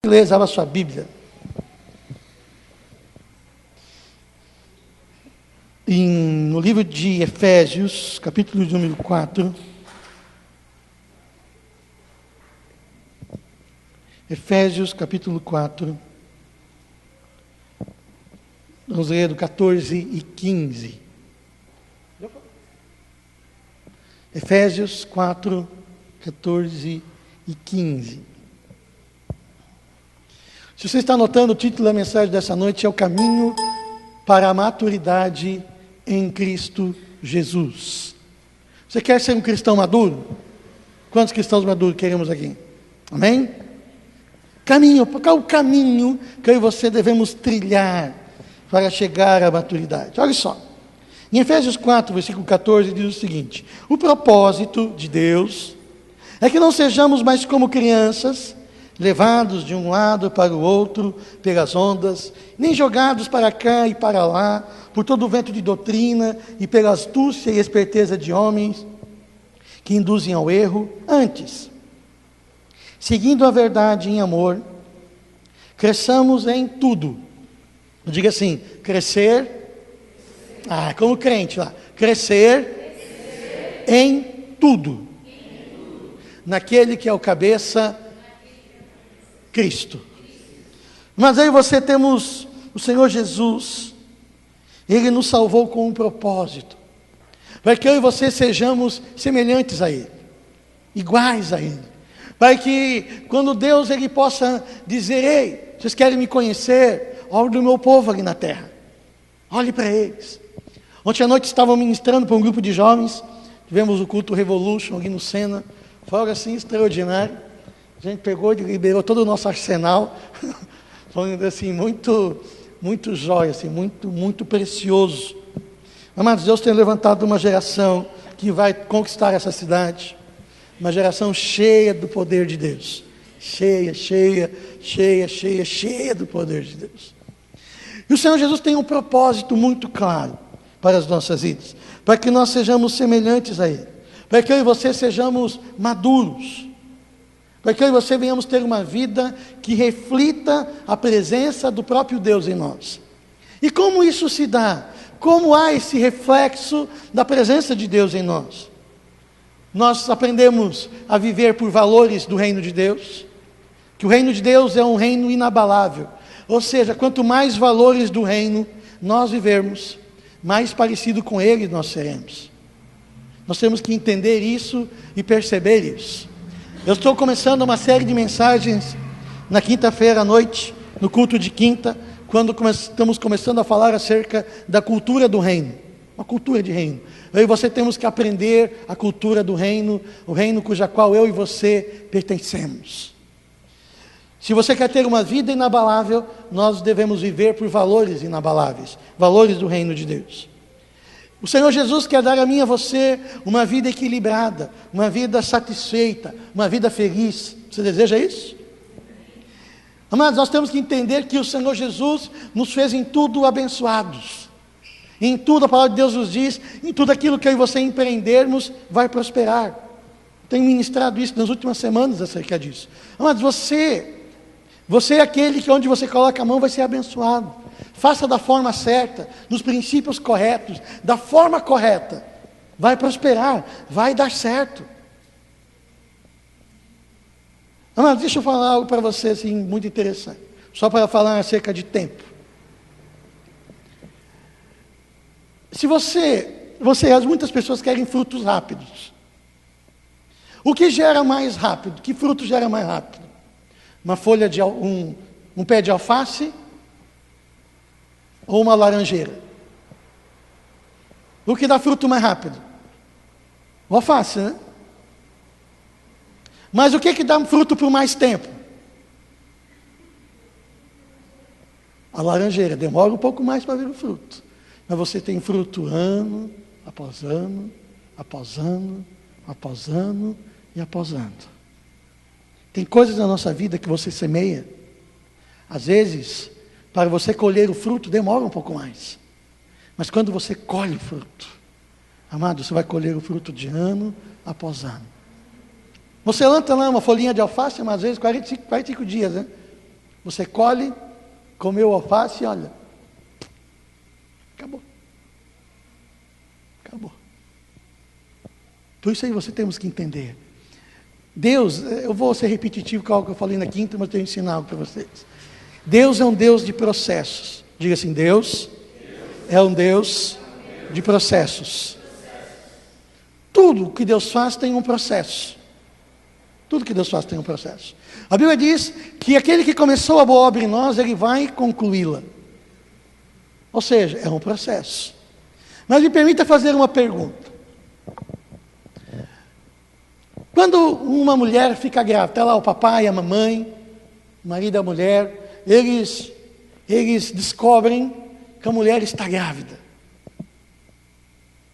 Beleza, abra sua Bíblia. No livro de Efésios, capítulo de número 4. Efésios, capítulo 4. Vamos ler do 14 e 15. Efésios 4, 14 e 15. Se você está anotando, o título da mensagem dessa noite é O Caminho para a Maturidade em Cristo Jesus. Você quer ser um cristão maduro? Quantos cristãos maduros queremos aqui? Amém? Caminho, qual é o caminho que eu e você devemos trilhar para chegar à maturidade? Olha só, em Efésios 4, versículo 14, diz o seguinte: o propósito de Deus é que não sejamos mais como crianças, levados de um lado para o outro pelas ondas, nem jogados para cá e para lá, por todo o vento de doutrina e pela astúcia e esperteza de homens que induzem ao erro. Antes, seguindo a verdade em amor, cresçamos em tudo. Diga assim, crescer, como crente lá, crescer em tudo, naquele que é o cabeça, Cristo. Mas aí você temos o Senhor Jesus. Ele nos salvou com um propósito, para que eu e você sejamos semelhantes a Ele, iguais a Ele, para que quando Deus Ele possa dizer: ei, vocês querem me conhecer? Olhe do meu povo ali na terra, olhe para eles. Ontem à noite estava ministrando para um grupo de jovens, tivemos o culto Revolution ali no Sena, foi algo assim extraordinário. A gente pegou e liberou todo o nosso arsenal, foi assim, muito jóia, assim, muito precioso. Amados, Deus tem levantado uma geração que vai conquistar essa cidade, uma geração cheia do poder de Deus, cheia do poder de Deus. E o Senhor Jesus tem um propósito muito claro para as nossas vidas, para que nós sejamos semelhantes a Ele, para que eu e você sejamos maduros, para que eu e você venhamos ter uma vida que reflita a presença do próprio Deus em nós. E como isso se dá? Como há esse reflexo da presença de Deus em nós? Nós aprendemos a viver por valores do reino de Deus, que o reino de Deus é um reino inabalável. Ou seja, quanto mais valores do reino nós vivermos, mais parecido com Ele nós seremos. Nós temos que entender isso e perceber isso. Eu estou começando uma série de mensagens na quinta-feira à noite, no culto de quinta, quando estamos começando a falar acerca da cultura do reino, uma cultura de reino. Eu e você temos que aprender a cultura do reino, o reino cuja qual eu e você pertencemos. Se você quer ter uma vida inabalável, nós devemos viver por valores inabaláveis, valores do reino de Deus. O Senhor Jesus quer dar a mim e a você uma vida equilibrada, uma vida satisfeita, uma vida feliz. Você deseja isso? Amados, nós temos que entender que o Senhor Jesus nos fez em tudo abençoados. Em tudo, a palavra de Deus nos diz, em tudo aquilo que eu e você empreendermos, vai prosperar. Tenho ministrado isso nas últimas semanas acerca disso. Amados, você é aquele que onde você coloca a mão vai ser abençoado. Faça da forma certa, nos princípios corretos, da forma correta, vai prosperar, vai dar certo. Mas deixa eu falar algo para você assim, muito interessante, só para falar acerca de tempo. Se muitas pessoas querem frutos rápidos. O que gera mais rápido? Que fruto gera mais rápido? Uma folha de um pé de alface ou uma laranjeira? O que dá fruto mais rápido? O alface, né? Mas o que dá fruto por mais tempo? A laranjeira demora um pouco mais para ver o fruto. Mas você tem fruto ano após ano, após ano, após ano e após ano. Tem coisas na nossa vida que você semeia. Às vezes, para você colher o fruto, demora um pouco mais. Mas quando você colhe o fruto, amado, você vai colher o fruto de ano após ano. Você planta lá uma folhinha de alface, mas às vezes 45 dias, né? Você colhe, comeu alface e olha, acabou. Acabou. Por isso aí você temos que entender. Deus, eu vou ser repetitivo com algo que eu falei na quinta, mas eu tenho que ensinar algo para vocês. Deus é um Deus de processos. Diga assim, Deus é um Deus de processos. Tudo que Deus faz tem um processo. Tudo que Deus faz tem um processo. A Bíblia diz que aquele que começou a boa obra em nós, ele vai concluí-la. Ou seja, é um processo. Mas me permita fazer uma pergunta. Quando uma mulher fica grávida, está lá o papai, a mamãe, o marido e a mulher, eles descobrem que a mulher está grávida.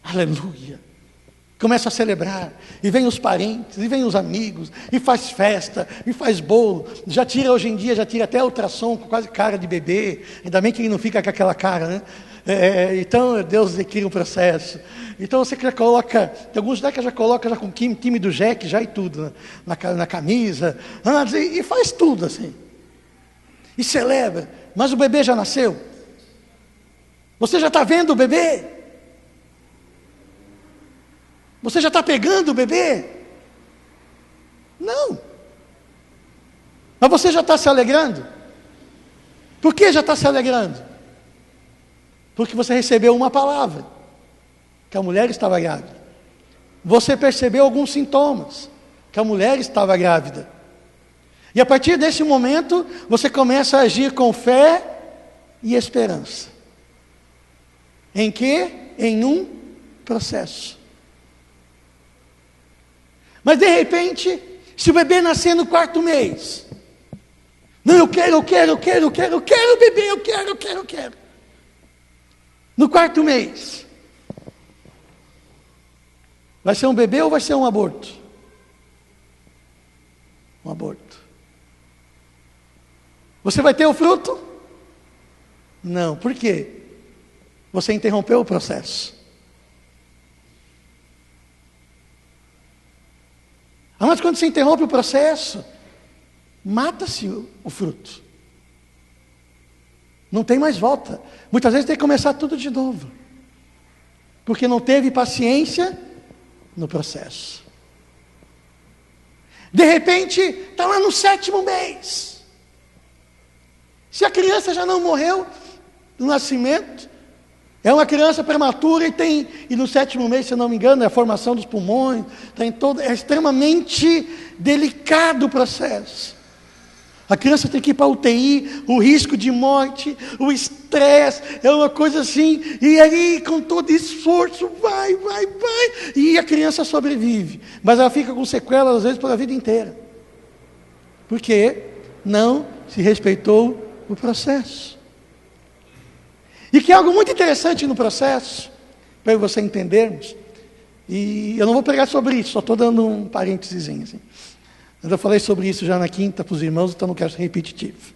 Aleluia. Começa a celebrar, e vem os parentes, e vem os amigos, e faz festa, e faz bolo. Hoje em dia, já tira até ultrassom com quase cara de bebê. Ainda bem que ele não fica com aquela cara, né? Então, Deus cria um processo. Então, você já coloca, tem alguns que já coloca já com time do Jack, já e tudo, né? na camisa, e faz tudo assim. E celebra. Mas o bebê já nasceu. Você já está vendo o bebê? Você já está pegando o bebê? Não. Mas você já está se alegrando? Por que já está se alegrando? Porque você recebeu uma palavra, que a mulher estava grávida. Você percebeu alguns sintomas, que a mulher estava grávida. E a partir desse momento, você começa a agir com fé e esperança. Em quê? Em um processo. Mas de repente, se o bebê nascer no 4º mês, não, eu quero bebê, eu quero. No 4º mês, vai ser um bebê ou vai ser um aborto? Um aborto. Você vai ter o fruto? Não, por quê? Você interrompeu o processo. Mas quando você interrompe o processo, mata-se o fruto. Não tem mais volta. Muitas vezes tem que começar tudo de novo. Porque não teve paciência no processo. De repente, está lá no 7º mês. Se a criança já não morreu no nascimento, é uma criança prematura e no 7º mês, se eu não me engano, é a formação dos pulmões, é extremamente delicado o processo. A criança tem que ir para a UTI, o risco de morte, o estresse, é uma coisa assim, e aí com todo esforço, vai, e a criança sobrevive, mas ela fica com sequelas às vezes pela vida inteira, porque não se respeitou o processo. E que é algo muito interessante no processo, para você entendermos, e eu não vou pregar sobre isso, só estou dando um parênteses assim. Eu falei sobre isso já na quinta para os irmãos, então não quero ser repetitivo.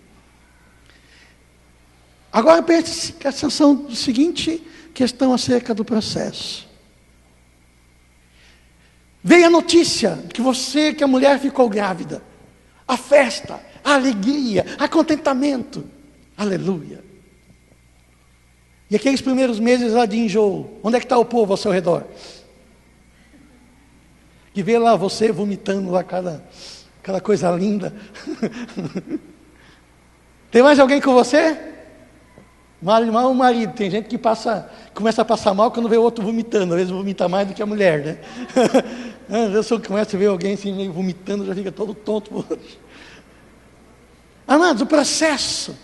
Agora preste atenção na seguinte questão acerca do processo. Veio a notícia que a mulher ficou grávida. A festa, a alegria, a contentamento. Aleluia. E aqueles primeiros meses lá de enjoo, onde é que está o povo ao seu redor? Que vê lá você vomitando lá aquela coisa linda. Tem mais alguém com você? O marido. Tem gente que começa a passar mal quando vê o outro vomitando. Às vezes vomita mais do que a mulher, né? Às vezes você começa a ver alguém assim meio vomitando, já fica todo tonto. Amados, o processo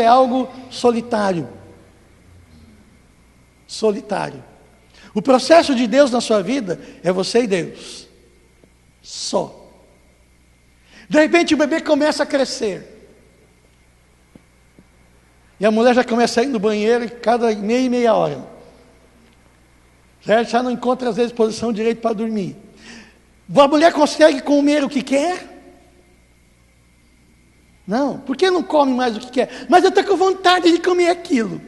é algo solitário. Solitário. O processo de Deus na sua vida é você e Deus. Só. De repente o bebê começa a crescer. E a mulher já começa a ir no banheiro cada meia hora. Já não encontra às vezes posição direita para dormir. A mulher consegue comer o que quer? Não. Por que não come mais o que quer? Mas eu estou com vontade de comer aquilo.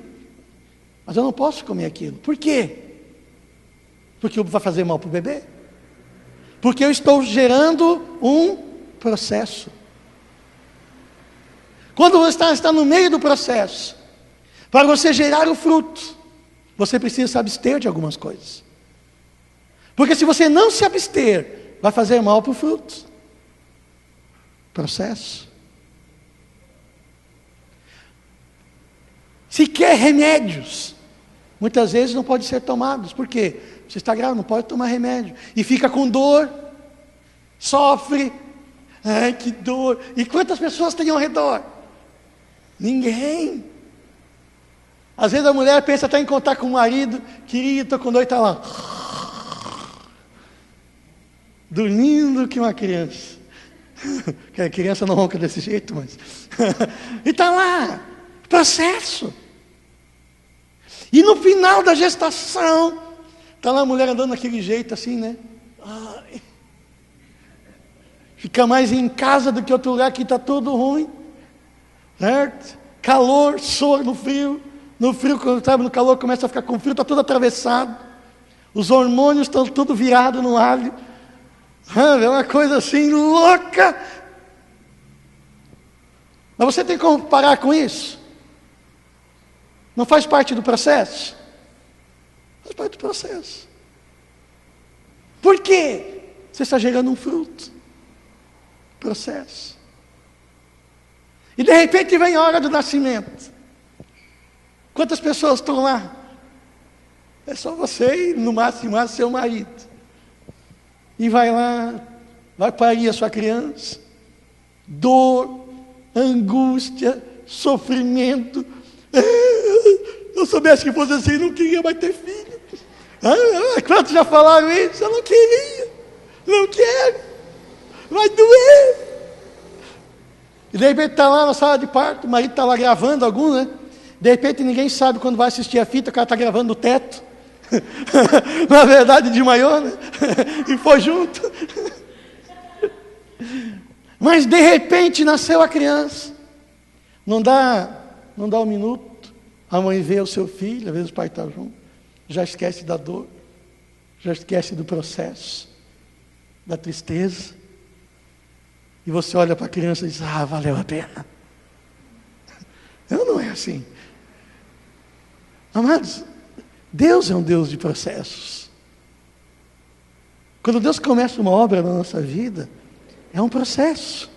Mas eu não posso comer aquilo. Por quê? Porque vai fazer mal para o bebê? Porque eu estou gerando um processo. Quando você está no meio do processo, para você gerar o fruto, você precisa se abster de algumas coisas. Porque se você não se abster, vai fazer mal para o fruto. Processo. Se quer remédios, muitas vezes não podem ser tomados. Por quê? Você está grávida, não pode tomar remédio. E fica com dor, sofre. Ai, que dor. E quantas pessoas tem ao redor? Ninguém. Às vezes a mulher pensa até em contar com o marido. Querido, estou com dor, e está lá. Dormindo que uma criança. Que a criança não ronca desse jeito, mas... e está lá. Processo. E no final da gestação, está lá a mulher andando daquele jeito assim, né? Ai. Fica mais em casa do que outro lugar que está tudo ruim. Certo? Calor, suor no frio. No frio, quando sabe, no calor começa a ficar com frio, está tudo atravessado. Os hormônios estão tudo virados no alho. É uma coisa assim louca. Mas você tem como parar com isso? Não faz parte do processo? Faz parte do processo. Por quê? Você está gerando um fruto. Processo. E de repente vem a hora do nascimento. Quantas pessoas estão lá? É só você e no máximo seu marido. E vai lá, vai parir a sua criança. Dor, angústia, sofrimento. Eu soubesse que fosse assim, não queria mais ter filho. Quantos já falaram isso? Eu não queria, não quero, vai doer. E de repente está lá na sala de parto, o marido está lá gravando algum, né? De repente ninguém sabe quando vai assistir a fita, o cara está gravando o teto. Na verdade de maiô, né? E foi junto. Mas de repente nasceu a criança. Não dá um minuto. A mãe vê o seu filho, às vezes o pai está junto, já esquece da dor, já esquece do processo, da tristeza. E você olha para a criança e diz, valeu a pena. Não é assim. Amados, Deus é um Deus de processos. Quando Deus começa uma obra na nossa vida, é um processo.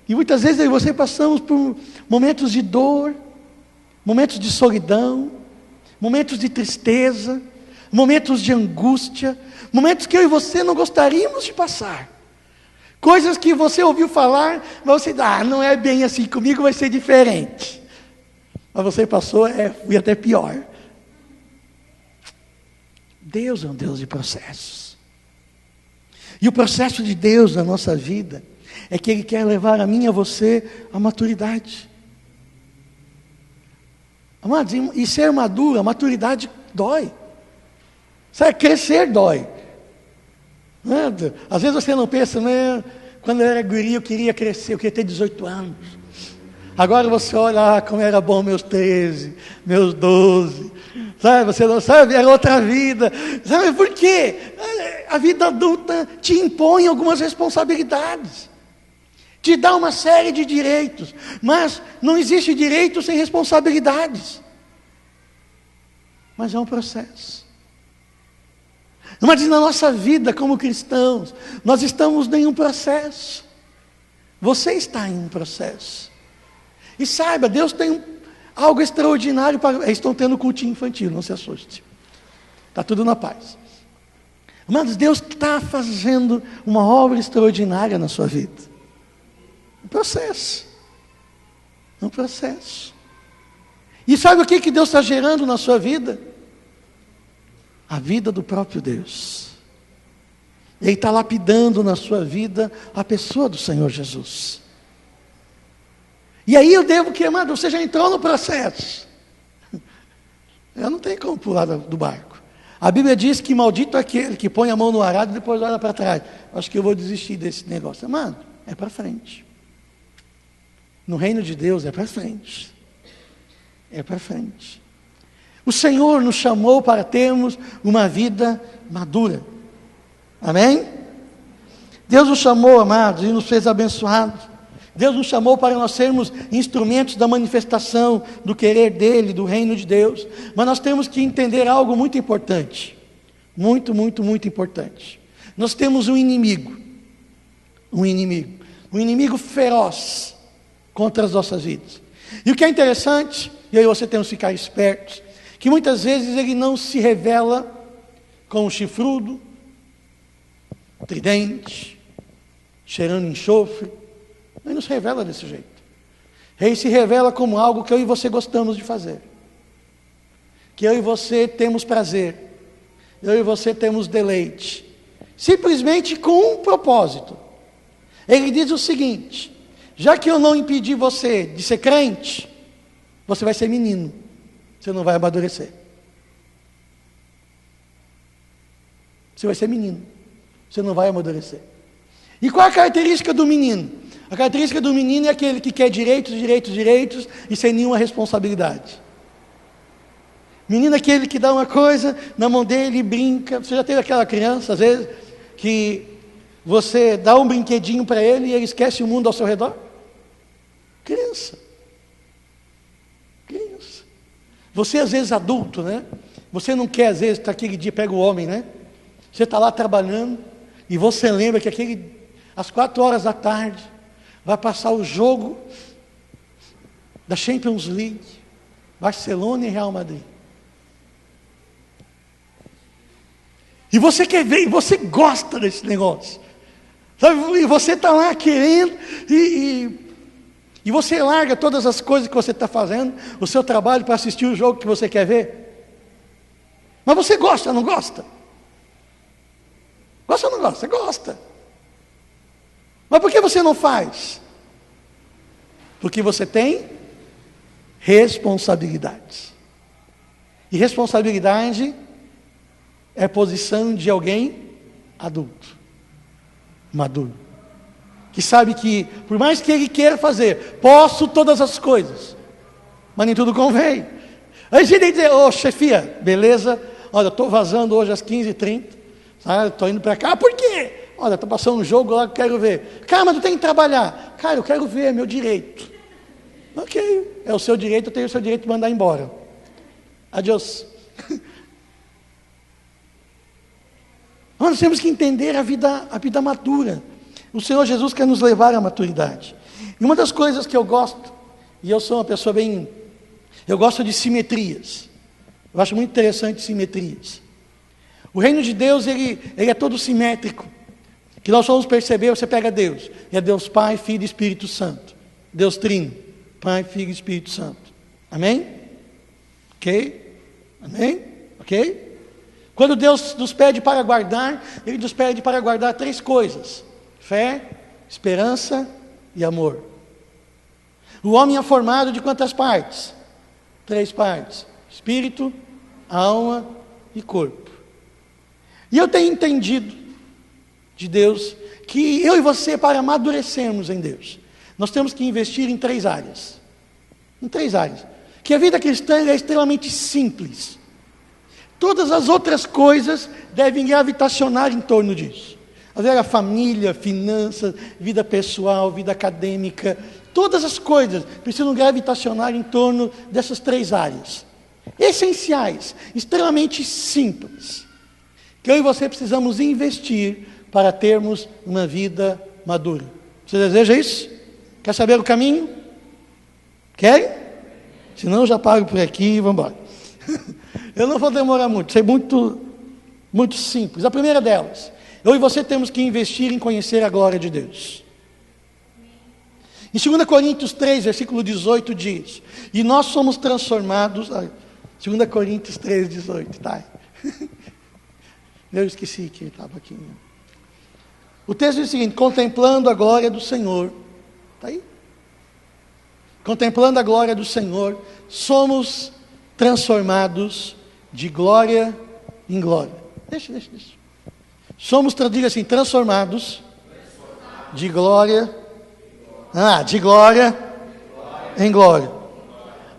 E muitas vezes eu e você passamos por momentos de dor, momentos de solidão, momentos de tristeza, momentos de angústia, momentos que eu e você não gostaríamos de passar. Coisas que você ouviu falar, mas você diz, não é bem assim, comigo vai ser diferente. Mas você passou, fui até pior. Deus é um Deus de processos. E o processo de Deus na nossa vida é que Ele quer levar a mim e a você à maturidade. Amados, e ser maduro, a maturidade dói. Sabe, crescer dói. Às vezes você não pensa, quando eu era guri eu queria crescer, eu queria ter 18 anos. Agora você olha, como era bom meus 13, meus 12. Sabe, você não sabe, era outra vida. Sabe por quê? A vida adulta te impõe algumas responsabilidades. Te dá uma série de direitos, mas não existe direito sem responsabilidades. Mas é um processo. Mas na nossa vida como cristãos, nós estamos em um processo. Você está em um processo. E saiba, Deus tem algo extraordinário para... Eles estão tendo cultinho infantil, não se assuste. Está tudo na paz. Mas Deus está fazendo uma obra extraordinária na sua vida. Um processo. É um processo. E sabe o que Deus está gerando na sua vida? A vida do próprio Deus. Ele está lapidando na sua vida a pessoa do Senhor Jesus. E aí eu devo que, amado, você já entrou no processo. Eu não tenho como pular do barco. A Bíblia diz que maldito é aquele que põe a mão no arado e depois olha para trás. Acho que eu vou desistir desse negócio. Amado, é para frente. No reino de Deus é para frente. É para frente. O Senhor nos chamou para termos uma vida madura. Amém? Deus nos chamou, amados, e nos fez abençoados Deus nos chamou para nós sermos instrumentos da manifestação do querer dEle, do reino de Deus. Mas nós temos que entender algo muito importante. Muito, muito, muito importante. Nós temos um inimigo. Um inimigo feroz contra as nossas vidas. E o que é interessante, e aí você temos que ficar espertos, que muitas vezes ele não se revela como chifrudo, tridente, cheirando enxofre. Ele não se revela desse jeito. Ele se revela como algo que eu e você gostamos de fazer. Que eu e você temos prazer. Eu e você temos deleite. Simplesmente com um propósito. Ele diz o seguinte: já que eu não impedi você de ser crente, você vai ser menino. Você não vai amadurecer. Você vai ser menino. Você não vai amadurecer. E qual é a característica do menino? A característica do menino é aquele que quer direitos e sem nenhuma responsabilidade. Menino é aquele que dá uma coisa na mão dele e brinca. Você já teve aquela criança, às vezes, que você dá um brinquedinho para ele e ele esquece o mundo ao seu redor? Criança. Você, às vezes, adulto, né? Você não quer, às vezes, tá aquele dia, pega o homem, né? Você está lá trabalhando e você lembra que às 4 da tarde, vai passar o jogo da Champions League, Barcelona e Real Madrid. E você quer ver, e você gosta desse negócio. Sabe? E você está lá querendo, e você larga todas as coisas que você está fazendo, o seu trabalho para assistir o jogo que você quer ver. Mas você gosta, não gosta? Gosta ou não gosta? Você gosta. Mas por que você não faz? Porque você tem responsabilidades. E responsabilidade é posição de alguém adulto, maduro, que sabe que, por mais que ele queira fazer, posso todas as coisas, mas nem tudo convém. Aí a gente diz: ô chefia, beleza, olha, eu estou vazando hoje às 15h30, tá? Estou indo para cá, por quê? Olha, estou passando um jogo lá que eu quero ver. Cara, mas tu tem que trabalhar. Cara, eu quero ver, é meu direito. Ok, é o seu direito, eu tenho o seu direito de mandar embora. Adiós. Nós temos que entender a vida madura. O Senhor Jesus quer nos levar à maturidade. E uma das coisas que eu gosto, e eu sou uma pessoa eu gosto de simetrias. Eu acho muito interessante simetrias. O reino de Deus, ele é todo simétrico. Que nós vamos perceber, você pega Deus. É Deus Pai, Filho e Espírito Santo. Deus Trino. Pai, Filho e Espírito Santo. Amém? Ok? Amém? Ok? Quando Deus nos pede para guardar, Ele nos pede para guardar 3 coisas: fé, esperança e amor. O homem é formado de quantas partes? 3 partes: espírito, alma e corpo. E eu tenho entendido de Deus que eu e você, para amadurecermos em Deus, nós temos que investir em 3 áreas. Em 3 áreas. Que a vida cristã é extremamente simples. Todas as outras coisas devem gravitacionar em torno disso. Às vezes a família, finanças, vida pessoal, vida acadêmica, todas as coisas precisam gravitacionar em torno dessas 3 áreas. Essenciais, extremamente simples. Que eu e você precisamos investir para termos uma vida madura. Você deseja isso? Quer saber o caminho? Quer? Senão eu já paro por aqui e vamos embora. Eu não vou demorar muito, isso é muito simples. A primeira delas, eu e você temos que investir em conhecer a glória de Deus. Em 2 Coríntios 3, versículo 18 diz: e nós somos transformados... 2 Coríntios 3, 18, tá? Eu esqueci que ele estava aqui. O texto diz o seguinte: contemplando a glória do Senhor. Está aí? Contemplando a glória do Senhor, somos transformados de glória em glória. Deixa. Somos, diga assim, transformados de glória em glória.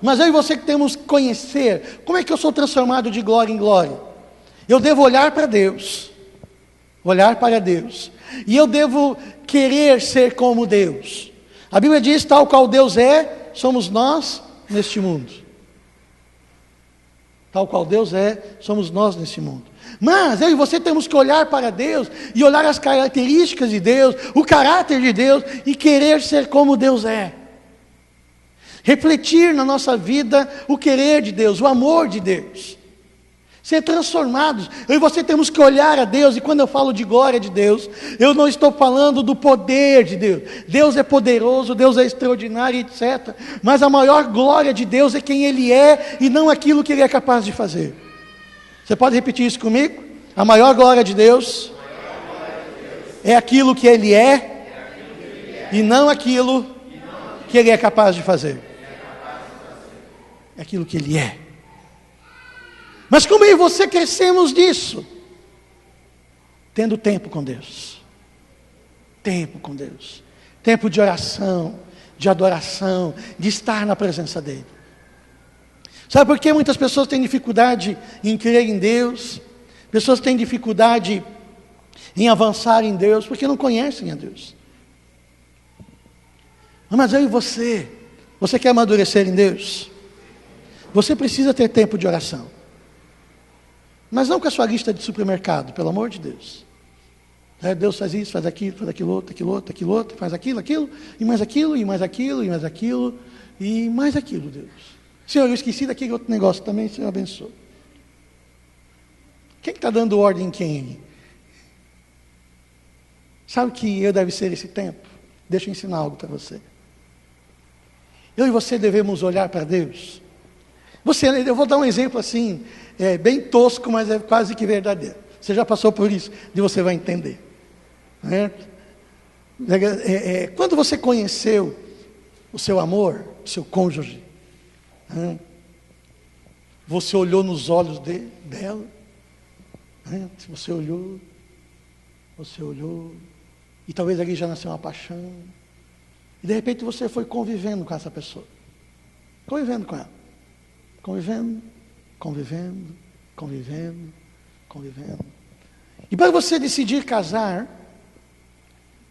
Mas eu e você que temos que conhecer, como é que eu sou transformado de glória em glória? Eu devo olhar para Deus, e eu devo querer ser como Deus. A Bíblia diz: tal qual Deus é, somos nós neste mundo. Tal qual Deus é, somos nós neste mundo. Mas eu e você temos que olhar para Deus e olhar as características de Deus, o caráter de Deus e querer ser como Deus é. Refletir na nossa vida o querer de Deus, o amor de Deus. Ser transformados. Eu e você temos que olhar a Deus, e quando eu falo de glória de Deus, eu não estou falando do poder de Deus. Deus é poderoso, Deus é extraordinário, etc. Mas a maior glória de Deus é quem Ele é e não aquilo que Ele é capaz de fazer. Você pode repetir isso comigo? A maior glória de Deus é aquilo que Ele é e não aquilo que Ele é capaz de fazer. É aquilo que Ele é. Mas como eu e você crescemos disso? Tendo tempo com Deus. Tempo com Deus. Tempo de oração, de adoração, de estar na presença dEle. Sabe por que muitas pessoas têm dificuldade em crer em Deus? Pessoas têm dificuldade em avançar em Deus, porque não conhecem a Deus. Mas eu e você quer amadurecer em Deus? Você precisa ter tempo de oração. Mas não com a sua lista de supermercado, pelo amor de Deus. Deus faz isso, faz aquilo outro, faz aquilo, e mais aquilo, e mais aquilo, e mais aquilo, e mais aquilo, Deus. Senhor, eu esqueci daquele outro negócio também, Senhor, abençoe. Quem está dando ordem em quem? Sabe o que eu deve ser esse tempo? Deixa eu ensinar algo para você. Eu e você devemos olhar para Deus. Eu vou dar um exemplo assim, bem tosco, mas é quase que verdadeiro. Você já passou por isso, e você vai entender. Quando você conheceu o seu amor, o seu cônjuge, você olhou nos olhos dela, você olhou, e talvez ali já nasceu uma paixão, e de repente você foi convivendo com essa pessoa, convivendo com ela. Convivendo. E para você decidir casar,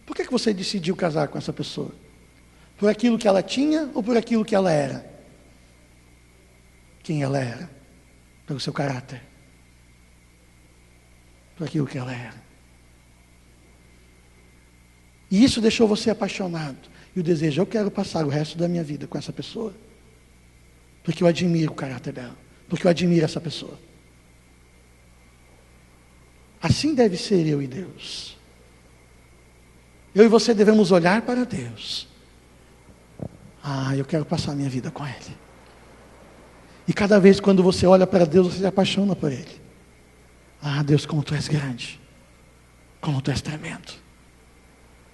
por que você decidiu casar com essa pessoa? Por aquilo que ela tinha ou por aquilo que ela era? Quem ela era? Pelo seu caráter. Por aquilo que ela era. E isso deixou você apaixonado. E o desejo: eu quero passar o resto da minha vida com essa pessoa. Porque eu admiro o caráter dela. Porque eu admiro essa pessoa. Assim deve ser eu e Deus. Eu e você devemos olhar para Deus. Eu quero passar a minha vida com Ele. E cada vez quando você olha para Deus, você se apaixona por Ele. Deus, como Tu és grande. Como Tu és tremendo.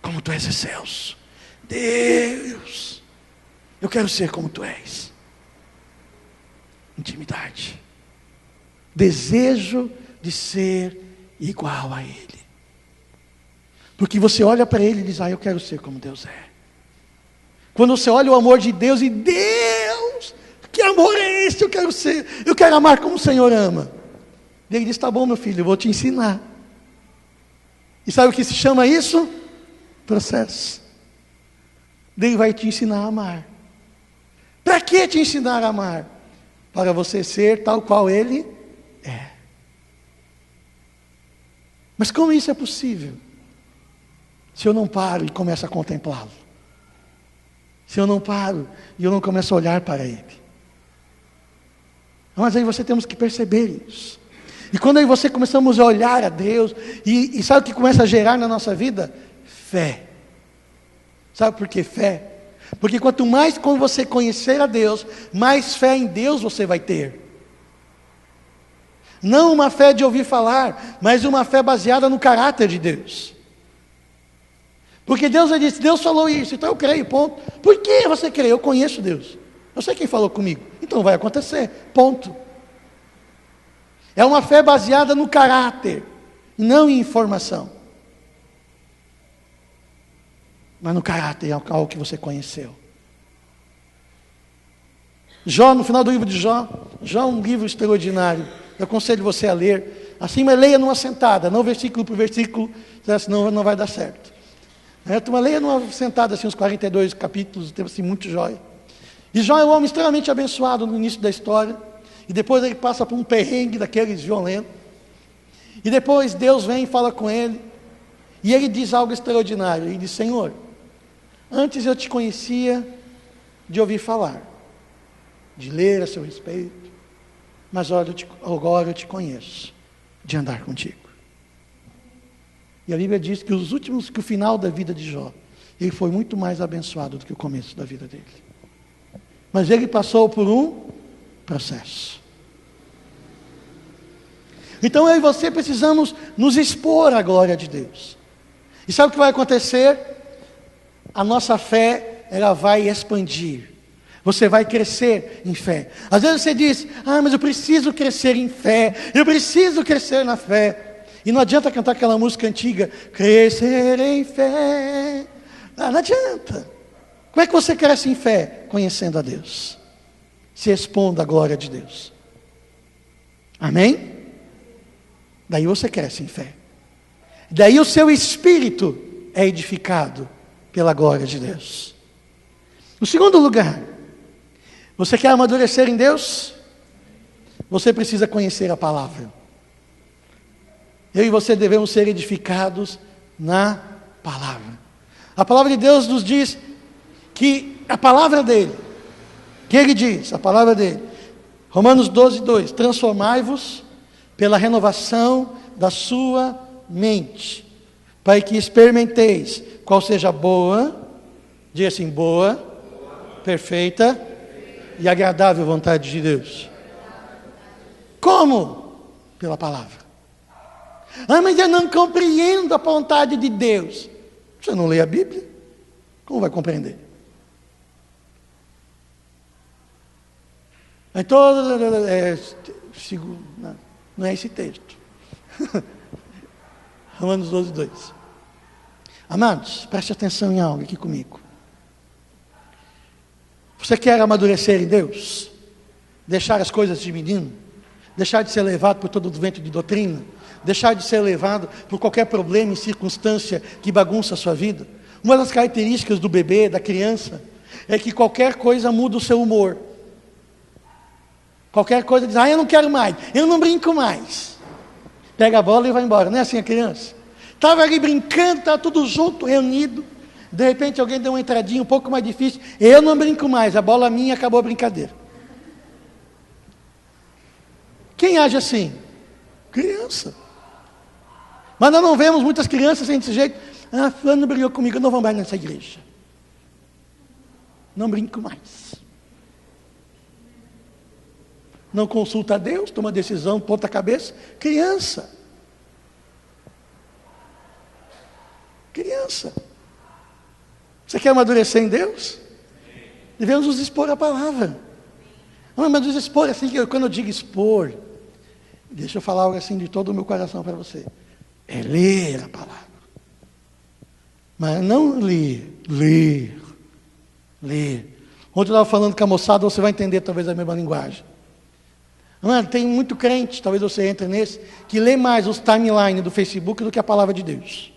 Como Tu és excelso. Deus, eu quero ser como Tu és. Intimidade, desejo de ser igual a Ele, porque você olha para Ele e diz: eu quero ser como Deus é. Quando você olha o amor de Deus e Deus, que amor é esse? Eu quero amar como o Senhor ama. Ele diz: tá bom, meu filho, eu vou te ensinar. E sabe o que se chama isso? Processo. Ele vai te ensinar a amar. Para que te ensinar a amar? Para você ser tal qual Ele é. Mas como isso é possível? Se eu não paro e começo a contemplá-lo. Se eu não paro e eu não começo a olhar para Ele. Mas aí você temos que perceber isso. E quando aí você começamos a olhar a Deus, e sabe o que começa a gerar na nossa vida? Fé. Sabe por que fé? Porque quanto mais quando você conhecer a Deus, mais fé em Deus você vai ter. Não uma fé de ouvir falar, mas uma fé baseada no caráter de Deus. Porque Deus já disse: Deus falou isso, então eu creio, ponto. Por que você crê? Eu conheço Deus. Eu sei quem falou comigo. Então vai acontecer, ponto. É uma fé baseada no caráter, não em informação. Mas no caráter é algo que você conheceu. Jó, no final do livro de Jó é um livro extraordinário. Eu aconselho você a ler. Assim, mas leia numa sentada, não versículo por versículo, senão não vai dar certo. Tu leia numa sentada assim, uns 42 capítulos, tempo assim, muito jóia. E Jó é um homem extremamente abençoado no início da história, e depois ele passa por um perrengue daqueles violentos, e depois Deus vem e fala com ele, e ele diz algo extraordinário. Ele diz: Senhor, antes eu te conhecia de ouvir falar, de ler a seu respeito, mas agora eu te conheço, de andar contigo. E a Bíblia diz que o final da vida de Jó, ele foi muito mais abençoado do que o começo da vida dele. Mas ele passou por um processo. Então eu e você precisamos nos expor à glória de Deus. E sabe o que vai acontecer? A nossa fé, ela vai expandir. Você vai crescer em fé. Às vezes você diz: mas eu preciso crescer em fé, eu preciso crescer na fé. E não adianta cantar aquela música antiga, crescer em fé. Não adianta. Como é que você cresce em fé? Conhecendo a Deus, se expondo à glória de Deus. Amém? Daí você cresce em fé. Daí o seu espírito é edificado pela glória de Deus. No segundo lugar, você quer amadurecer em Deus? Você precisa conhecer a palavra. Eu e você devemos ser edificados na palavra. A palavra de Deus nos diz que a palavra dele, que ele diz, a palavra dele, Romanos 12:2, transformai-vos pela renovação da sua mente, para que experimenteis qual seja a boa, diga assim, boa, perfeita e agradável vontade de Deus. Como? Pela palavra. Mas eu não compreendo a vontade de Deus. Você não lê a Bíblia? Como vai compreender? Então, não é esse texto. Romanos 12:2. Amados, preste atenção em algo aqui comigo. Você quer amadurecer em Deus? Deixar as coisas de menino? Deixar de ser levado por todo o vento de doutrina? Deixar de ser levado por qualquer problema e circunstância que bagunça a sua vida? Uma das características do bebê, da criança, é que qualquer coisa muda o seu humor. Qualquer coisa diz: eu não quero mais, eu não brinco mais. Pega a bola e vai embora. Não é assim a criança? Estava ali brincando, estava tudo junto, reunido. De repente alguém deu uma entradinha um pouco mais difícil. Eu não brinco mais, a bola minha, acabou a brincadeira. Quem age assim? Criança. Mas nós não vemos muitas crianças desse jeito. Fulano brigou comigo, eu não vou mais nessa igreja. Não brinco mais. Não consulta a Deus, toma decisão, ponta a cabeça. Criança. Criança. Você quer amadurecer em Deus? Devemos nos expor à palavra. Mas nos expor assim, que quando eu digo expor, deixa eu falar algo assim de todo o meu coração para você. É ler a palavra. Mas não ler. Ontem eu estava falando com a moçada, você vai entender talvez a mesma linguagem. Tem muito crente, talvez você entre nesse, que lê mais os timelines do Facebook do que a palavra de Deus.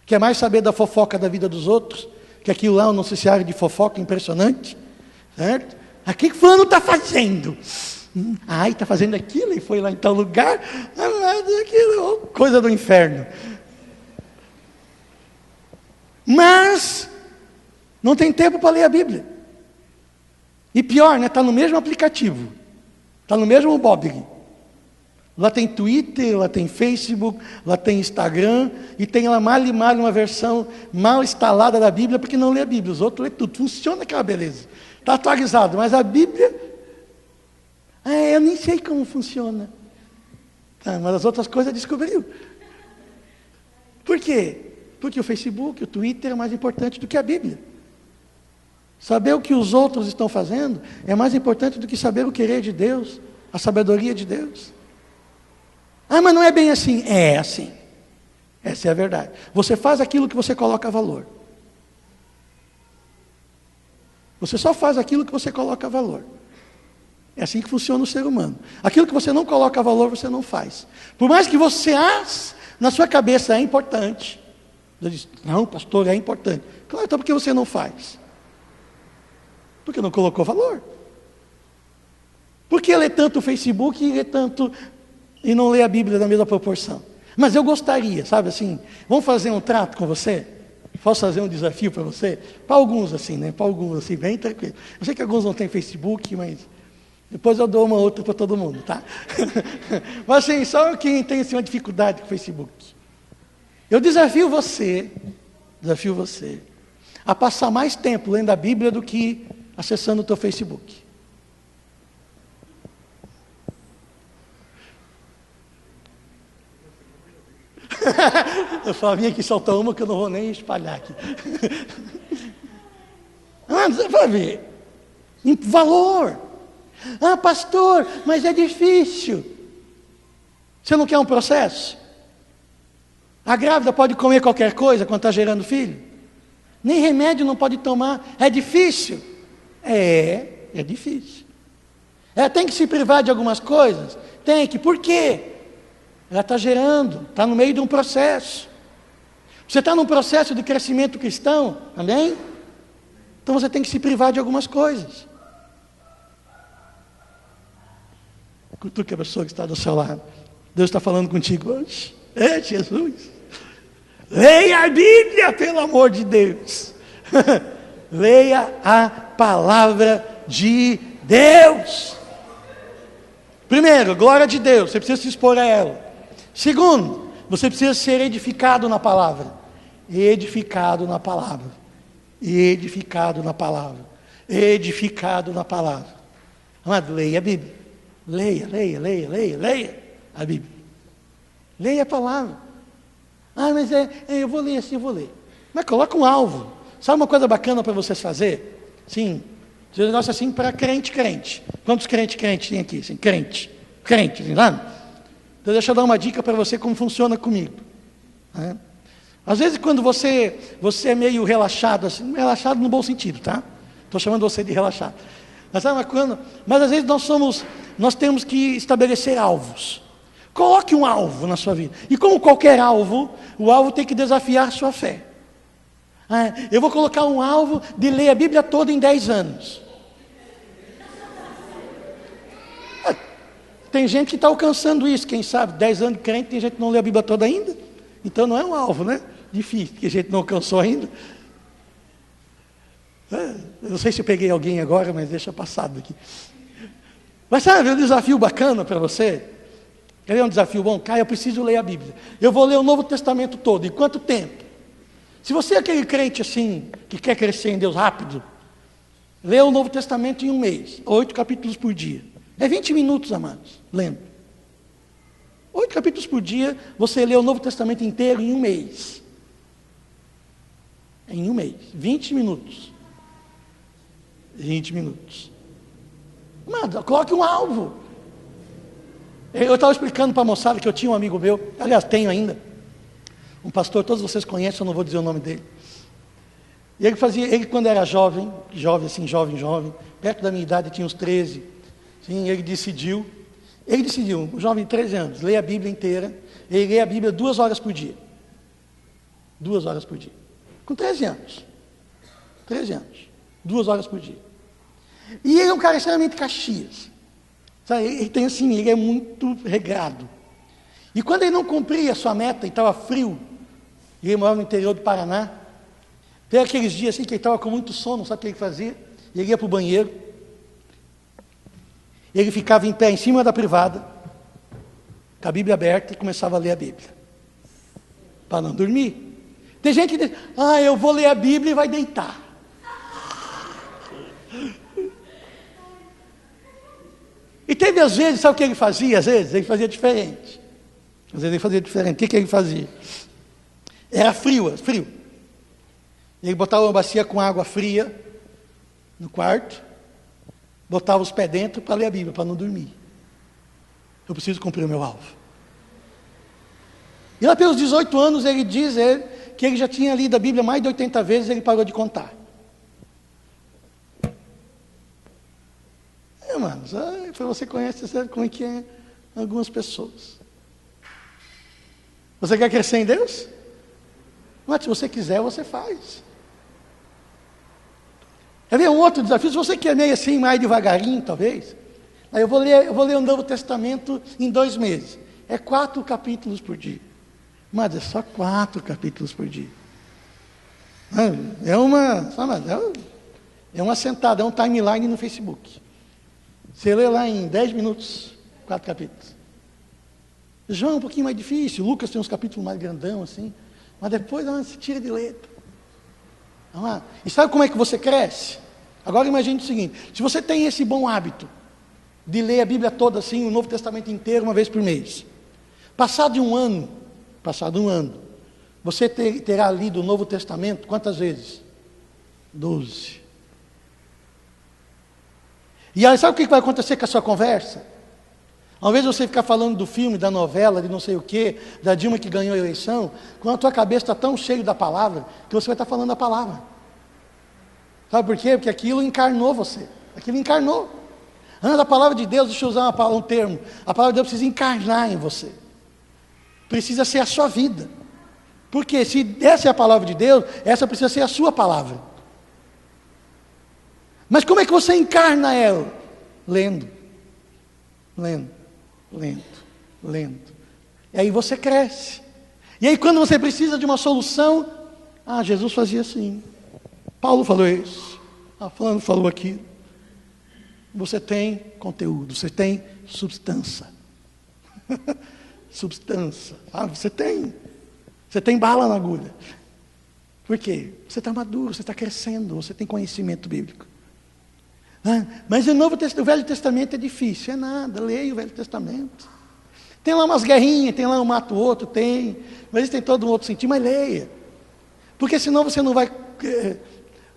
Quer mais saber da fofoca da vida dos outros, que aquilo lá é um noticiário de fofoca impressionante, certo? O que fulano está fazendo? Está fazendo aquilo e foi lá em tal lugar. Aquilo, coisa do inferno. Mas não tem tempo para ler a Bíblia. E pior, está no mesmo aplicativo. Está no mesmo Bob. Lá tem Twitter, lá tem Facebook, lá tem Instagram, e tem lá mal e mal uma versão mal instalada da Bíblia, porque não lê a Bíblia. Os outros lê tudo. Funciona aquela beleza. Está atualizado, mas a Bíblia, eu nem sei como funciona. Mas as outras coisas descobriu. Por quê? Porque o Facebook, o Twitter é mais importante do que a Bíblia. Saber o que os outros estão fazendo é mais importante do que saber o querer de Deus, a sabedoria de Deus. Mas não é bem assim. É assim. Essa é a verdade. Você faz aquilo que você coloca valor. Você só faz aquilo que você coloca valor. É assim que funciona o ser humano. Aquilo que você não coloca valor, você não faz. Por mais que você ache na sua cabeça é importante. Você diz, não, pastor, é importante. Claro, então por que você não faz? Porque não colocou valor. Por que lê tanto o Facebook e não lê a Bíblia na mesma proporção? Mas eu gostaria, sabe assim, vamos fazer um trato com você? Posso fazer um desafio para você? Para alguns assim, né? Para alguns assim, bem tranquilo. Eu sei que alguns não têm Facebook, mas depois eu dou uma outra para todo mundo, tá? Mas assim, só quem tem assim, uma dificuldade com o Facebook. Eu desafio você a passar mais tempo lendo a Bíblia do que acessando o teu Facebook. Eu só vim aqui soltar uma que eu não vou nem espalhar aqui. Você vai ver. Valor. Ah, pastor, mas é difícil. Você não quer um processo? A grávida pode comer qualquer coisa quando está gerando filho? Nem remédio não pode tomar. É difícil? É difícil. Ela tem que se privar de algumas coisas? Tem que. Por quê? Ela está gerando, está no meio de um processo. Você está num processo de crescimento cristão, amém? Então você tem que se privar de algumas coisas. Cutuque a pessoa que está do seu lado. Deus está falando contigo hoje. É Jesus. Leia a Bíblia, pelo amor de Deus. Leia a palavra de Deus. Primeiro, glória de Deus, você precisa se expor a ela. Segundo, você precisa ser edificado na palavra. Edificado na palavra. Edificado na palavra. Edificado na palavra. Amado, leia a Bíblia. Leia a Bíblia. Leia a palavra. Ah, mas eu vou ler assim, eu vou ler. Mas coloca um alvo. Sabe uma coisa bacana para vocês fazer? Sim, um negócio assim para crente. Quantos crente tem aqui? Sim, crente, assim, lá? Então deixa eu dar uma dica para você como funciona comigo. Né? Às vezes quando você é meio relaxado, assim, relaxado no bom sentido, tá? Estou chamando você de relaxado. Mas às vezes nós temos que estabelecer alvos. Coloque um alvo na sua vida. E como qualquer alvo, o alvo tem que desafiar a sua fé. Eu vou colocar um alvo de ler a Bíblia toda em 10 anos. Tem gente que está alcançando isso, quem sabe, 10 anos de crente, tem gente que não lê a Bíblia toda ainda. Então não é um alvo, né? Difícil, que a gente não alcançou ainda. Eu não sei se eu peguei alguém agora, mas deixa passado aqui. Mas sabe, um desafio bacana para você? Quer ver um desafio bom? Cara, eu preciso ler a Bíblia. Eu vou ler o Novo Testamento todo. Em quanto tempo? Se você é aquele crente assim, que quer crescer em Deus rápido, lê o Novo Testamento em um mês. 8 capítulos por dia. É 20 minutos, amados, lendo. 8 capítulos por dia, você lê o Novo Testamento inteiro em um mês. Em um mês. 20 minutos. 20 minutos. Mano, coloque um alvo. Eu estava explicando para a moçada que eu tinha um amigo meu, aliás, tenho ainda, um pastor, todos vocês conhecem, eu não vou dizer o nome dele. E ele quando era jovem, perto da minha idade, tinha uns 13, sim, ele decidiu, um jovem de 13 anos, lê a Bíblia inteira, ele lê a Bíblia 2 horas por dia. 2 horas por dia. Com 13 anos. 2 horas por dia. E ele é um cara extremamente Caxias. Sabe, ele é muito regrado. E quando ele não cumpria a sua meta e estava frio, e ele morava no interior do Paraná, tem aqueles dias assim que ele estava com muito sono, sabe o que ele fazia? Ele ia para o banheiro, ele ficava em pé em cima da privada, com a Bíblia aberta e começava a ler a Bíblia, para não dormir. Tem gente que diz, eu vou ler a Bíblia e vai deitar. E teve às vezes, sabe o que ele fazia? Às vezes ele fazia diferente. O que ele fazia? Era frio. Ele botava uma bacia com água fria no quarto, botava os pés dentro para ler a Bíblia, para não dormir. Eu preciso cumprir o meu alvo. E lá pelos 18 anos ele diz que ele já tinha lido a Bíblia mais de 80 vezes e ele parou de contar. Irmãos, você conhece, você sabe como é que é algumas pessoas. Você quer crescer em Deus? Mas se você quiser, você faz. Quer ver um outro desafio? Se você quer meio assim, mais devagarinho, talvez. Aí eu vou ler o Novo Testamento em 2 meses. É 4 capítulos por dia. Mas é só 4 capítulos por dia. É uma sentada, é um timeline no Facebook. Você lê lá em 10 minutos, 4 capítulos. João é um pouquinho mais difícil, Lucas tem uns capítulos mais grandão assim, mas depois se tira de letra. E sabe como é que você cresce? Agora imagine o seguinte: se você tem esse bom hábito de ler a Bíblia toda assim, o Novo Testamento inteiro, uma vez por mês, passado um ano, você terá lido o Novo Testamento quantas vezes? 12. E aí sabe o que vai acontecer com a sua conversa? Ao invés de você ficar falando do filme, da novela, de não sei o quê, da Dilma que ganhou a eleição, quando a tua cabeça está tão cheia da palavra, que você vai estar falando a palavra. Sabe por quê? Porque aquilo encarnou você. Aquilo encarnou. Antes da palavra de Deus, deixa eu usar um termo, a palavra de Deus precisa encarnar em você. Precisa ser a sua vida. Porque se essa é a palavra de Deus, essa precisa ser a sua palavra. Mas como é que você encarna ela? Lendo. E aí você cresce. E aí quando você precisa de uma solução, Jesus fazia assim. Paulo falou isso. Fulano falou aquilo. Você tem conteúdo, você tem substância. Substância. Você tem bala na agulha. Por quê? Você está maduro, você está crescendo, você tem conhecimento bíblico. Mas o Velho Testamento é difícil, é nada, leia o Velho Testamento. Tem lá umas guerrinhas, tem lá um mata o outro, mas tem todo um outro sentido, mas leia. Porque senão você não vai,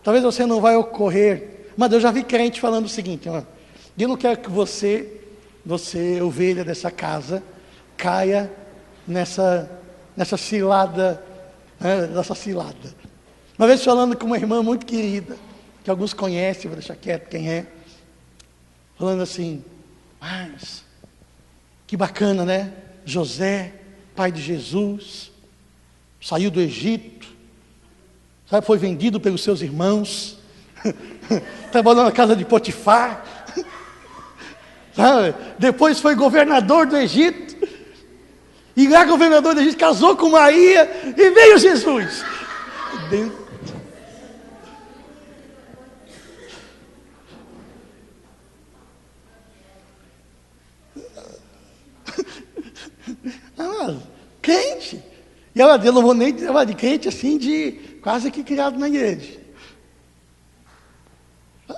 talvez você não vai ocorrer. Mas eu já vi crente falando o seguinte: eu não quero que você, ovelha dessa casa, caia nessa cilada, Uma vez falando com uma irmã muito querida, que alguns conhecem, vou deixar quieto quem é, falando assim: mas que bacana, né? José, pai de Jesus, saiu do Egito, foi vendido pelos seus irmãos, trabalhou na casa de Potifar, depois foi governador do Egito, e lá governador do Egito casou com Maria e veio Jesus. Crente. E ela eu não vou nem dizer de crente assim, de quase que criado na igreja.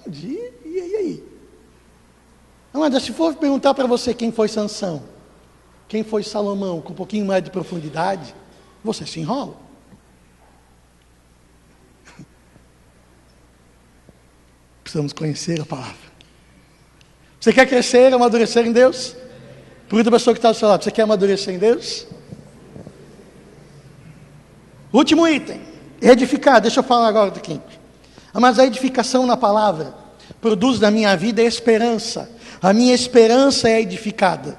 E aí? Mas se for perguntar para você quem foi Sansão, quem foi Salomão, com um pouquinho mais de profundidade, você se enrola. Precisamos conhecer a palavra. Você quer crescer, amadurecer em Deus? Pergunta a pessoa que está do seu lado: você quer amadurecer em Deus? Último item: edificar. Deixa eu falar agora do quinto. Mas a edificação na palavra produz na minha vida esperança. A minha esperança é edificada.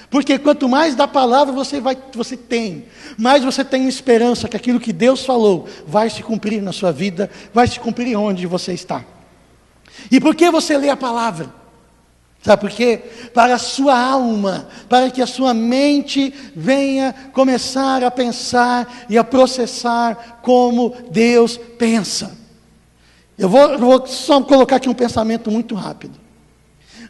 Porque quanto mais da palavra você tem, mais você tem esperança que aquilo que Deus falou vai se cumprir na sua vida, vai se cumprir onde você está. E por que você lê a palavra? Sabe por quê? Para a sua alma, para que a sua mente venha começar a pensar e a processar como Deus pensa. Eu vou só colocar aqui um pensamento muito rápido.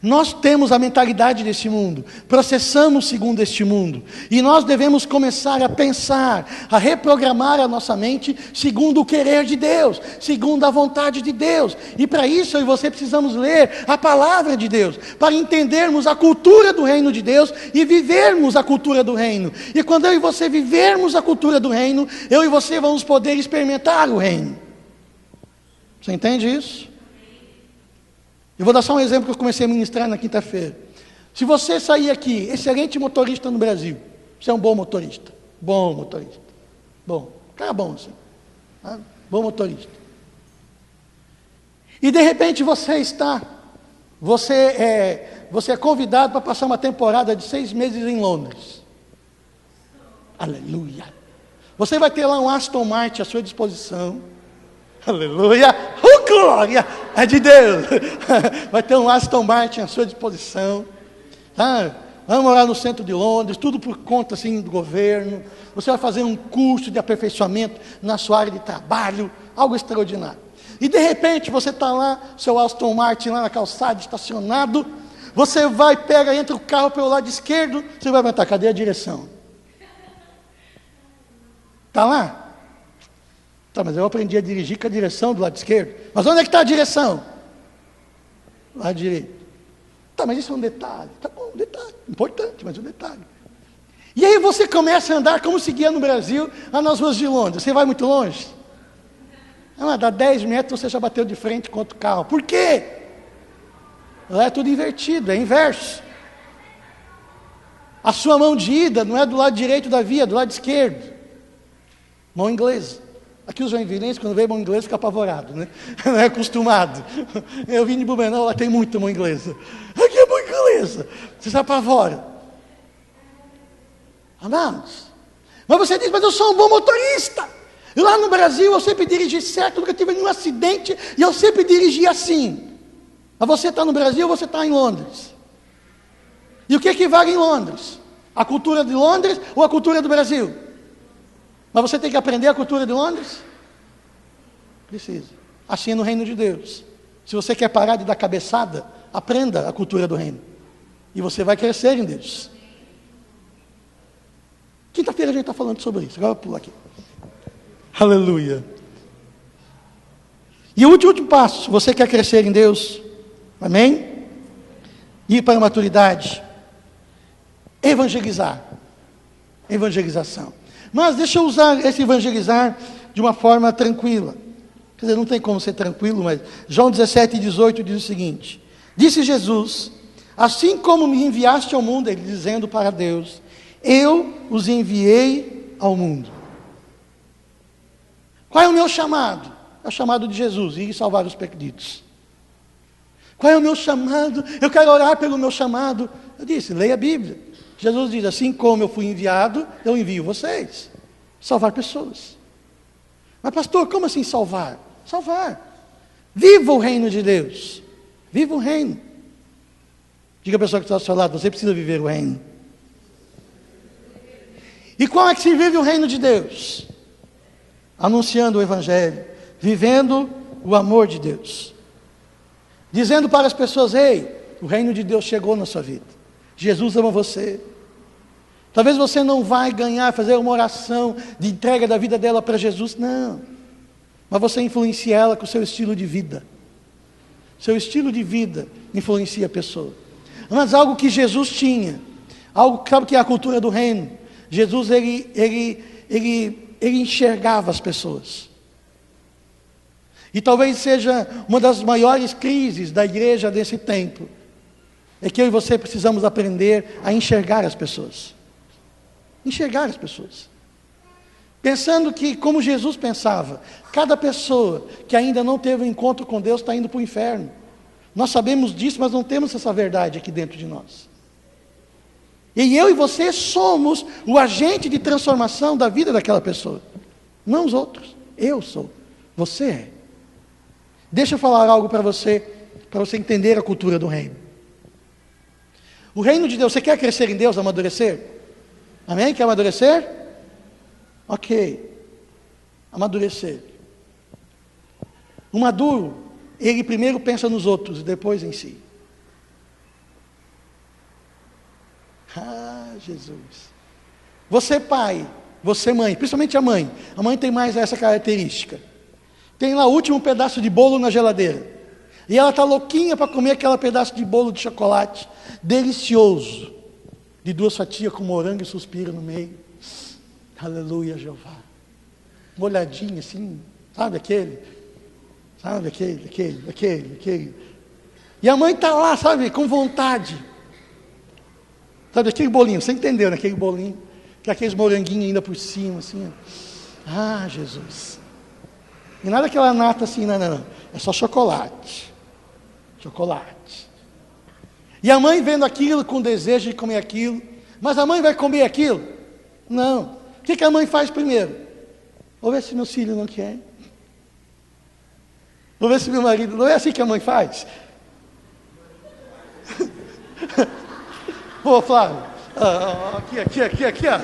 Nós temos a mentalidade desse mundo, processamos segundo este mundo, e nós devemos começar a pensar, a reprogramar a nossa mente segundo o querer de Deus, segundo a vontade de Deus. E para isso eu e você precisamos ler a palavra de Deus, para entendermos a cultura do reino de Deus e vivermos a cultura do reino. E quando eu e você vivermos a cultura do reino, eu e você vamos poder experimentar o reino. Você entende isso? Eu vou dar só um exemplo que eu comecei a ministrar na quinta-feira. Se você sair aqui, excelente motorista no Brasil, você é um bom motorista. Bom motorista. Bom. Cara bom assim. Bom motorista. E de repente você é convidado para passar uma temporada de 6 meses em Londres. Aleluia. Você vai ter lá um Aston Martin à sua disposição. Aleluia! Glória! É de Deus! Vai ter um Aston Martin à sua disposição. Tá? Vai morar no centro de Londres, tudo por conta assim do governo. Você vai fazer um curso de aperfeiçoamento na sua área de trabalho, algo extraordinário. E de repente você está lá, seu Aston Martin lá na calçada, estacionado. Você vai, pega, entra o carro pelo lado esquerdo. Você vai perguntar, cadê a direção? Está lá? Tá, mas eu aprendi a dirigir com a direção do lado esquerdo. Mas onde é que está a direção? Lado direito. Tá, mas isso é um detalhe. Tá bom, um detalhe. Importante, mas um detalhe. E aí você começa a andar como se guia no Brasil, lá nas ruas de Londres. Você vai muito longe? Dá 10 metros, você já bateu de frente com outro carro. Por quê? Lá é tudo invertido, é inverso. A sua mão de ida não é do lado direito da via, é do lado esquerdo. Mão inglesa. Aqui os joinvilenses, quando vê mão inglesa, fica apavorado, né? Não é acostumado. Eu vim de Blumenau, lá tem muita mão inglesa. Aqui é mão inglesa. Você se apavora. Amados. Mas você diz, mas eu sou um bom motorista. Lá no Brasil eu sempre dirigi certo, nunca tive nenhum acidente, e eu sempre dirigi assim. Mas você está no Brasil ou você está em Londres? E o que vale em Londres? A cultura de Londres ou a cultura do Brasil? Mas você tem que aprender a cultura de Londres? Precisa. Assim é no reino de Deus. Se você quer parar de dar cabeçada, aprenda a cultura do reino. E você vai crescer em Deus. Quinta-feira a gente está falando sobre isso. Agora eu pulo aqui. Aleluia. E o último passo, se você quer crescer em Deus, amém? Ir para a maturidade. Evangelizar. Evangelização. Mas deixa eu usar esse evangelizar de uma forma tranquila. Quer dizer, não tem como ser tranquilo, mas João 17:18 diz o seguinte: disse Jesus, assim como me enviaste ao mundo, ele dizendo para Deus, eu os enviei ao mundo. Qual é o meu chamado? É o chamado de Jesus, ir salvar os perdidos. Qual é o meu chamado? Eu quero orar pelo meu chamado. Eu disse, leia a Bíblia. Jesus diz, assim como eu fui enviado, eu envio vocês. Salvar pessoas. Mas pastor, como assim salvar? Salvar. Viva o reino de Deus. Viva o reino. Diga a pessoa que está ao seu lado, você precisa viver o reino. E como é que se vive o reino de Deus? Anunciando o Evangelho, vivendo o amor de Deus. Dizendo para as pessoas, ei, o reino de Deus chegou na sua vida. Jesus ama você. Talvez você não vai ganhar, fazer uma oração de entrega da vida dela para Jesus, não. Mas você influencia ela com o seu estilo de vida. Seu estilo de vida influencia a pessoa. Mas algo que Jesus tinha, algo, sabe que é a cultura do reino? Jesus, ele enxergava as pessoas. E talvez seja uma das maiores crises da igreja desse tempo. É que eu e você precisamos aprender a enxergar as pessoas. Enxergar as pessoas. Pensando que, como Jesus pensava, cada pessoa que ainda não teve um encontro com Deus está indo para o inferno. Nós sabemos disso, mas não temos essa verdade aqui dentro de nós. E eu e você somos o agente de transformação da vida daquela pessoa. Não os outros. Eu sou. Você é. Deixa eu falar algo para você entender a cultura do reino. O reino de Deus, você quer crescer em Deus, amadurecer? Amém? Quer amadurecer? Ok. Amadurecer. O maduro, ele primeiro pensa nos outros e depois em si. Ah, Jesus. Você pai, você mãe, principalmente a mãe. A mãe tem mais essa característica. Tem lá o último pedaço de bolo na geladeira. E ela está louquinha para comer aquele pedaço de bolo de chocolate. Delicioso. De 2 fatias com morango e suspiro no meio. Aleluia, Jeová. Molhadinho assim. Sabe aquele? Sabe aquele. E a mãe está lá, sabe, com vontade. Sabe aquele bolinho, você entendeu, né? Aquele bolinho. Com aqueles moranguinhos ainda por cima, assim. Ah, Jesus. E nada daquela nata assim, não. É só chocolate. Chocolate. E a mãe vendo aquilo com desejo de comer aquilo. Mas a mãe vai comer aquilo? Não. O que a mãe faz primeiro? Vou ver se meu filho não quer. Vou ver se meu marido... Não é assim que a mãe faz? Pô, Flávio. Aqui, ó.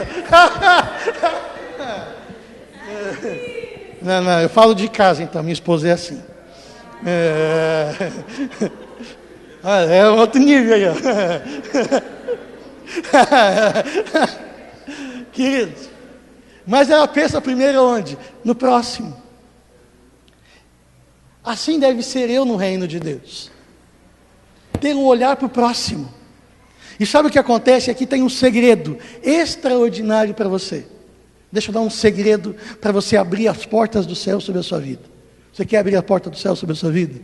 Não, eu falo de casa, então. Minha esposa é assim. É outro nível aí, ó. Queridos, mas ela pensa primeiro onde? No próximo. Assim deve ser eu no reino de Deus. Ter um olhar para o próximo. E sabe o que acontece? Aqui tem um segredo extraordinário para você. Deixa eu dar um segredo para você abrir as portas do céu sobre a sua vida. Você quer abrir a porta do céu sobre a sua vida?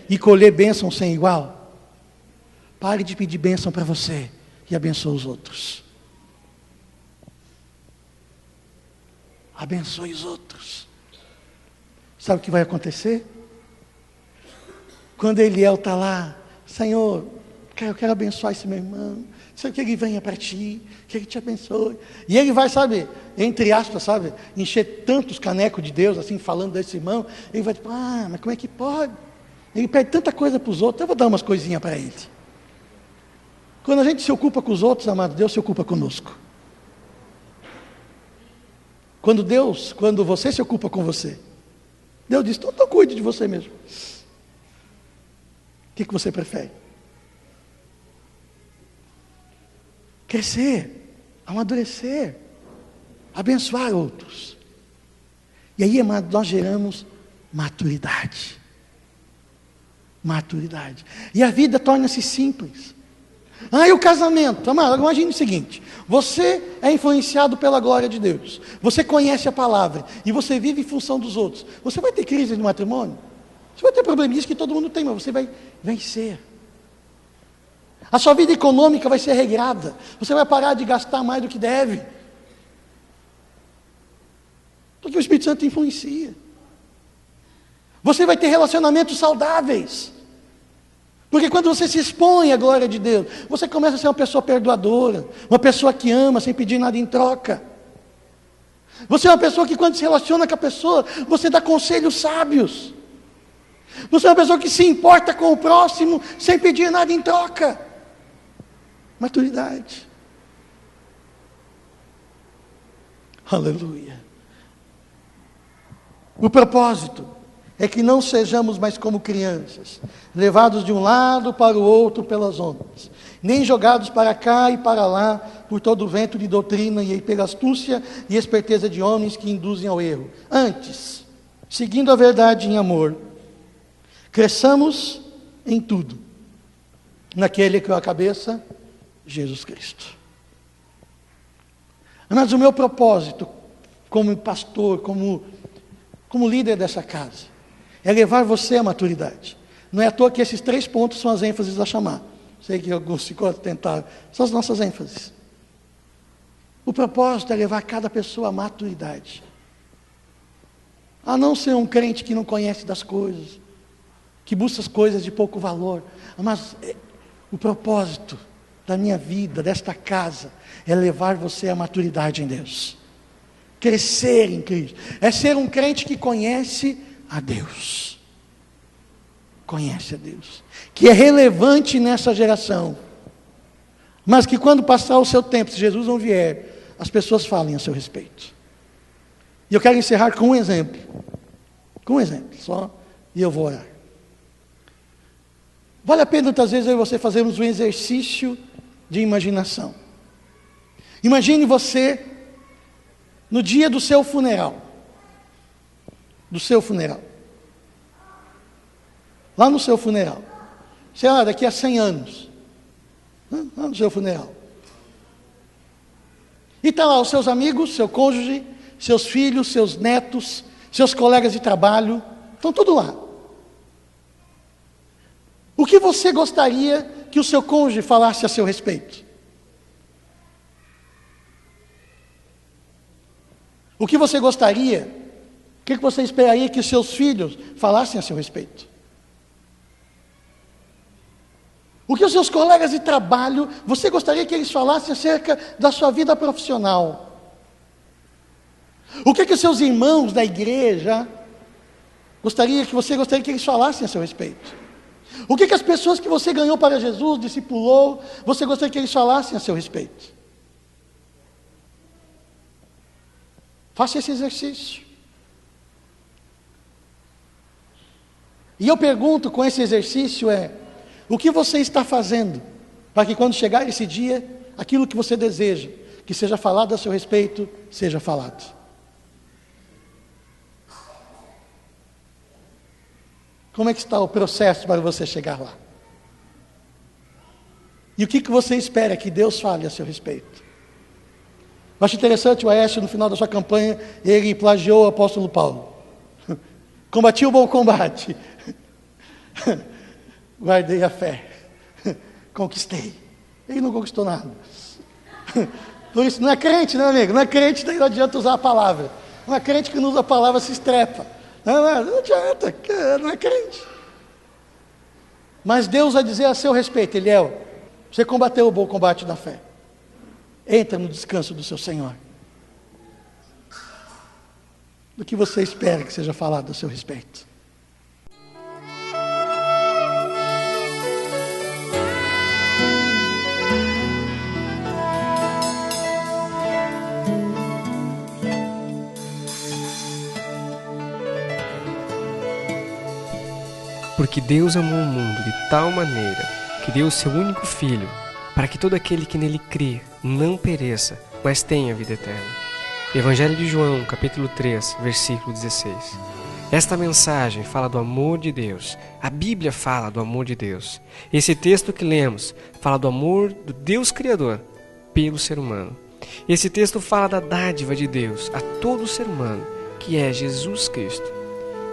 E colher bênção sem igual? Pare de pedir bênção para você e abençoe os outros. Abençoe os outros. Sabe o que vai acontecer? Quando Eliel está lá, Senhor, eu quero abençoar esse meu irmão, sei que ele venha para ti, que ele te abençoe. E ele vai, sabe, entre aspas, sabe, encher tantos canecos de Deus, assim, falando desse irmão, ele vai tipo, mas como é que pode? Ele pede tanta coisa para os outros, eu vou dar umas coisinhas para ele. Quando a gente se ocupa com os outros, amado, Deus se ocupa conosco. Quando você se ocupa com você, Deus diz, então cuide de você mesmo. O que você prefere? Crescer, amadurecer, abençoar outros. E aí, amado, nós geramos maturidade. Maturidade. E a vida torna-se simples. E o casamento? Amado, imagine o seguinte: você é influenciado pela glória de Deus, você conhece a palavra, e você vive em função dos outros. Você vai ter crise no matrimônio? Você vai ter probleminhas que todo mundo tem, mas você vai vencer. A sua vida econômica vai ser regrada. Você vai parar de gastar mais do que deve. Porque o Espírito Santo influencia. Você vai ter relacionamentos saudáveis. Porque quando você se expõe à glória de Deus, você começa a ser uma pessoa perdoadora, uma pessoa que ama sem pedir nada em troca. Você é uma pessoa que quando se relaciona com a pessoa, você dá conselhos sábios. Você é uma pessoa que se importa com o próximo sem pedir nada em troca. Maturidade. Aleluia. O propósito é que não sejamos mais como crianças, levados de um lado para o outro pelas ondas, nem jogados para cá e para lá por todo o vento de doutrina e pela astúcia e esperteza de homens que induzem ao erro. Antes, seguindo a verdade em amor, cresçamos em tudo, naquele que é a cabeça, Jesus Cristo. Mas o meu propósito, como pastor, como líder dessa casa, é levar você à maturidade. Não é à toa que esses 3 pontos são as ênfases a chamar. Sei que alguns ficou tentaram. São as nossas ênfases. O propósito é levar cada pessoa à maturidade. A não ser um crente que não conhece das coisas, que busca as coisas de pouco valor. Mas o propósito da minha vida, desta casa, é levar você à maturidade em Deus. Crescer em Cristo. É ser um crente que conhece a Deus. Conhece a Deus. Que é relevante nessa geração. Mas que quando passar o seu tempo, se Jesus não vier, as pessoas falem a seu respeito. E eu quero encerrar com um exemplo. Com um exemplo só. E eu vou orar. Vale a pena muitas vezes eu e você fazermos um exercício de imaginação. Imagine você no dia do seu funeral. Do seu funeral. Lá no seu funeral. Sei lá, daqui a 100 anos. Lá no seu funeral. E está lá os seus amigos, seu cônjuge, seus filhos, seus netos, seus colegas de trabalho. Estão tudo lá. O que você gostaria que o seu cônjuge falasse a seu respeito? O que você gostaria, o que você esperaria que os seus filhos falassem a seu respeito? O que os seus colegas de trabalho, você gostaria que eles falassem acerca da sua vida profissional? O que os seus irmãos da igreja gostaria que eles falassem a seu respeito? O que as pessoas que você ganhou para Jesus, discipulou, você gostaria que eles falassem a seu respeito? Faça esse exercício. E eu pergunto com esse exercício o que você está fazendo para que quando chegar esse dia, aquilo que você deseja que seja falado a seu respeito, seja falado? Como é que está o processo para você chegar lá? E o que você espera que Deus fale a seu respeito? Eu acho interessante o Aécio, no final da sua campanha, ele plagiou o apóstolo Paulo. Combati o bom combate. Guardei a fé. Conquistei. Ele não conquistou nada. Por isso, não é crente, né, amigo? Não é crente, daí não adianta usar a palavra. Não é crente que não usa a palavra, se estrepa. Não adianta, não é crente. Mas Deus vai dizer a seu respeito: Eliel, você combateu o bom combate da fé. Entra no descanso do seu Senhor. Do que você espera que seja falado a seu respeito? Porque Deus amou o mundo de tal maneira que deu o seu único Filho, para que todo aquele que nele crê não pereça, mas tenha vida eterna. Evangelho de João, capítulo 3, versículo 16. Esta mensagem fala do amor de Deus. A Bíblia fala do amor de Deus. Esse texto que lemos fala do amor do Deus Criador pelo ser humano. Esse texto fala da dádiva de Deus a todo ser humano, que é Jesus Cristo.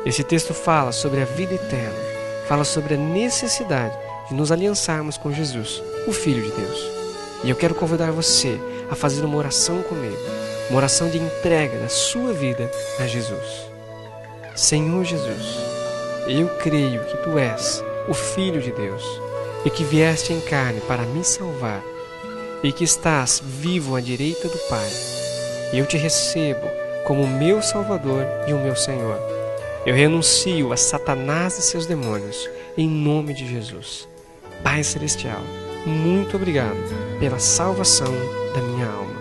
Esse texto fala sobre a vida eterna. Fala sobre a necessidade de nos aliançarmos com Jesus, o Filho de Deus. E eu quero convidar você a fazer uma oração comigo, uma oração de entrega da sua vida a Jesus. Senhor Jesus, eu creio que Tu és o Filho de Deus e que vieste em carne para me salvar e que estás vivo à direita do Pai. Eu Te recebo como meu Salvador e o meu Senhor. Eu renuncio a Satanás e seus demônios, em nome de Jesus. Pai Celestial, muito obrigado pela salvação da minha alma.